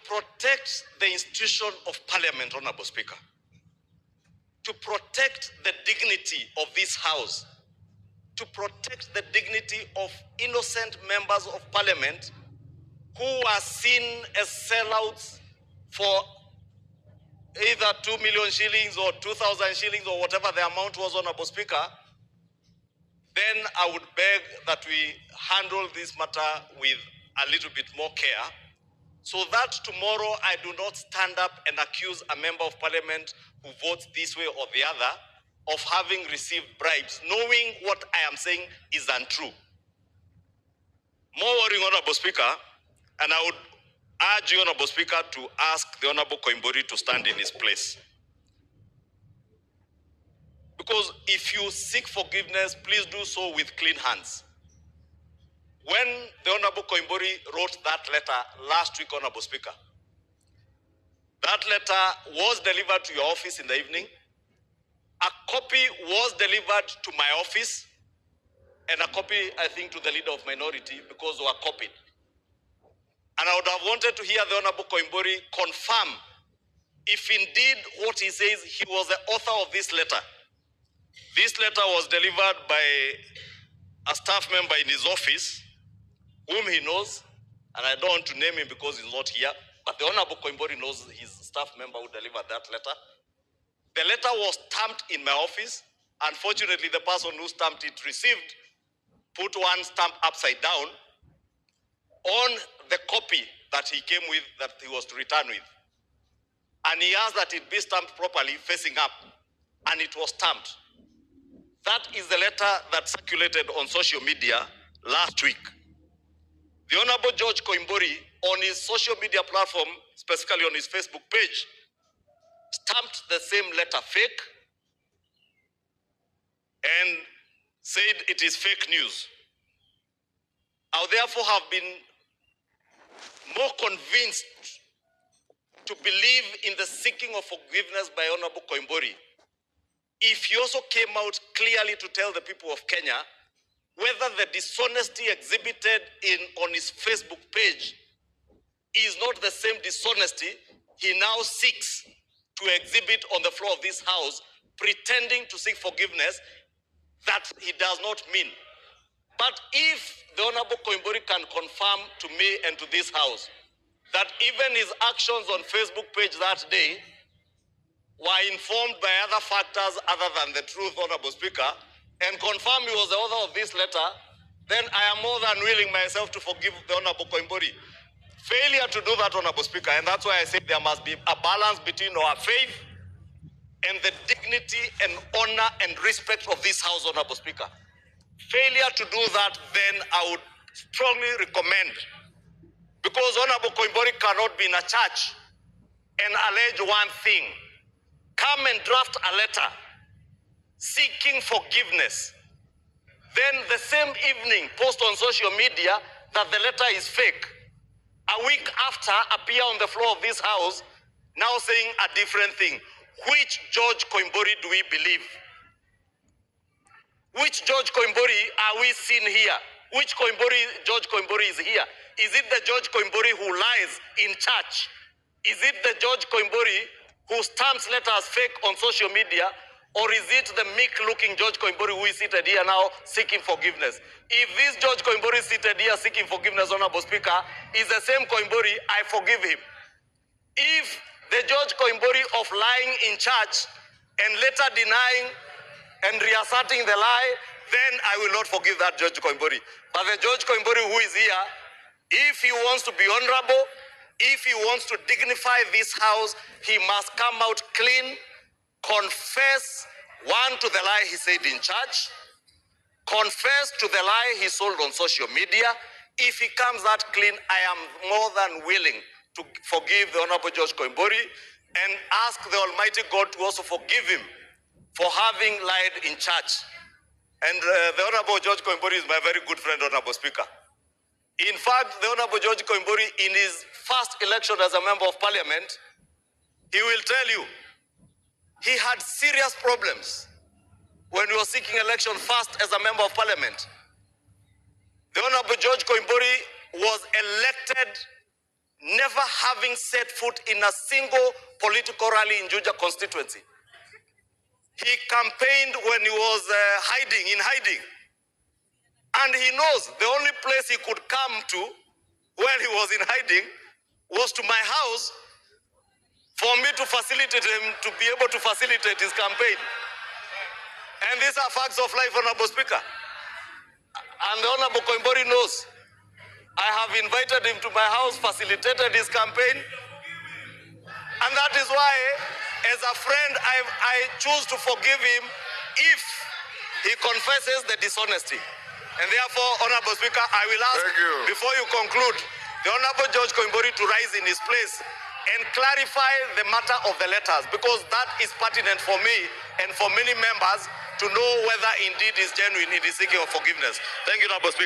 protect the institution of parliament, Honorable Speaker, to protect the dignity of this house, to protect the dignity of innocent members of parliament who are seen as sellouts for either 2 million shillings or 2,000 shillings or whatever the amount was, Honorable Speaker, then I would beg that we handle this matter with a little bit more care, so that tomorrow I do not stand up and accuse a member of parliament who votes this way or the other of having received bribes, knowing what I am saying is untrue. More worrying, Honorable Speaker, and I would urge you, Honorable Speaker, to ask the Honorable Koimburi to stand in his place. Because if you seek forgiveness, please do so with clean hands. When the Honorable Koimburi wrote that letter last week, Honorable Speaker, that letter was delivered to your office in the evening. A copy was delivered to my office, and a copy, I think, to the leader of minority, because they were copied. And I would have wanted to hear the Honorable Koimburi confirm if indeed what he says, he was the author of this letter. This letter was delivered by a staff member in his office, whom he knows, and I don't want to name him because he's not here, but the Honorable Koimburi knows his staff member who delivered that letter. The letter was stamped in my office. Unfortunately, the person who stamped it put one stamp upside down on the copy that he came with, that he was to return with. And he asked that it be stamped properly, facing up, and it was stamped. That is the letter that circulated on social media last week. The Honorable George Koimburi, on his social media platform, specifically on his Facebook page, stamped the same letter fake and said it is fake news. I would therefore have been more convinced to believe in the seeking of forgiveness by Honorable Koimburi if he also came out clearly to tell the people of Kenya whether the dishonesty exhibited on his Facebook page is not the same dishonesty he now seeks to exhibit on the floor of this house, pretending to seek forgiveness that he does not mean. But if the Honorable Koimburi can confirm to me and to this house that even his actions on Facebook page that day were informed by other factors other than the truth, Honorable Speaker, and confirm he was the author of this letter, then I am more than willing myself to forgive the Honorable Koimburi. Failure to do that, Honorable Speaker, and that's why I say there must be a balance between our faith and the dignity and honor and respect of this house, Honorable Speaker. Failure to do that, then I would strongly recommend, because Honorable Koimburi cannot be in a church and allege one thing, come and draft a letter seeking forgiveness, then the same evening post on social media that the letter is fake. A week after, appear on the floor of this house now saying a different thing. Which George Koimburi do we believe? Which George Koimburi are we seeing here? Which George Koimburi is here? Is it the George Koimburi who lies in church? Is it the George Koimburi who stamps letters fake on social media? Or is it the meek-looking George Koimburi who is seated here now seeking forgiveness? If this George Koimburi seated here seeking forgiveness, Honorable Speaker, is the same Koimburi, I forgive him. If the George Koimburi of lying in church and later denying and reasserting the lie, then I will not forgive that George Koimburi. But the George Koimburi who is here, if he wants to be honorable, if he wants to dignify this house, he must come out clean, confess, one, to the lie he said in church, confess to the lie he sold on social media. If he comes out clean, I am more than willing to forgive the Honorable George Koimburi and ask the Almighty God to also forgive him for having lied in church. And the Honorable George Koimburi is my very good friend, Honorable Speaker. In fact, the Honorable George Koimburi, in his first election as a member of parliament, he will tell you, he had serious problems when he was seeking election first as a member of parliament. The Honorable George Koimburi was elected never having set foot in a single political rally in Juja constituency. He campaigned when he was in hiding. And he knows the only place he could come to when he was in hiding was to my house for me to facilitate him, to be able to facilitate his campaign. And these are facts of life, Honorable Speaker. And the Honorable Koimburi knows. I have invited him to my house, facilitated his campaign. And that is why, as a friend, I choose to forgive him if he confesses the dishonesty. And therefore, Honorable Speaker, I will ask, before you conclude, the Honorable George Koimburi to rise in his place and clarify the matter of the letters, because that is pertinent for me and for many members to know whether indeed is genuine in his seeking of forgiveness. Thank you, Honorable Speaker.